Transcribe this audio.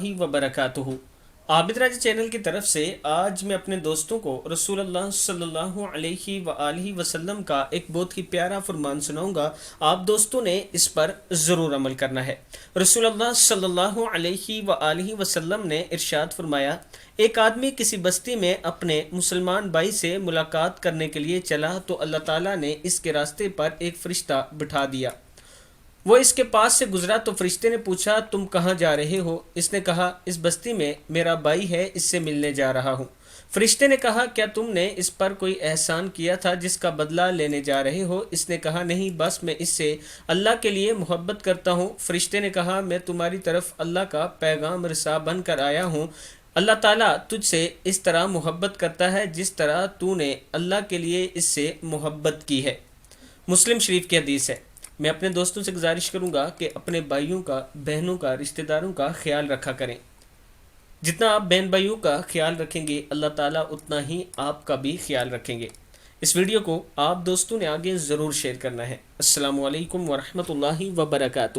वबरकातुहू। आबिद राजा channel की तरफ से आज मैं अपने दोस्तों को रसूल अल्लाह सल्लल्लाहु अलैहि वआलिहि वसल्लम का एक बहुत ही प्यारा फरमान सुनाऊंगा। आप दोस्तों ने इस पर ज़रूर अमल करना है। रसूल अल्लाह सल्लल्लाहु अलैहि वआलिहि वसल्लम ने इरशाद फरमाया, एक आदमी किसी बस्ती में अपने मुसलमान भाई से मुलाकात करने के लिए चला तो अल्लाह ताला ने इसके रास्ते पर एक फ़रिश्ता बिठा दिया। वो इसके पास से गुजरा तो फरिश्ते ने पूछा, तुम कहाँ जा रहे हो? इसने कहा, इस बस्ती में मेरा भाई है, इससे मिलने जा रहा हूँ। फरिश्ते ने कहा, क्या तुमने इस पर कोई एहसान किया था जिसका बदला लेने जा रहे हो? इसने कहा, नहीं, बस मैं इससे अल्लाह के लिए मोहब्बत करता हूँ। फरिश्ते ने कहा, मैं तुम्हारी तरफ अल्लाह का पैगाम रसा बन कर आया हूँ। अल्लाह ताला तुझसे इस तरह मोहब्बत करता है जिस तरह तूने अल्लाह के लिए इससे मोहब्बत की है। मुस्लिम शरीफ की हदीस है। मैं अपने दोस्तों से गुजारिश करूंगा कि अपने भाइयों का, बहनों का, रिश्तेदारों का ख्याल रखा करें। जितना आप बहन भाइयों का ख्याल रखेंगे अल्लाह ताला उतना ही आपका भी ख्याल रखेंगे। इस वीडियो को आप दोस्तों ने आगे ज़रूर शेयर करना है। अस्सलामु अलैकुम वरहमतुल्लाहि वबरकातुहू।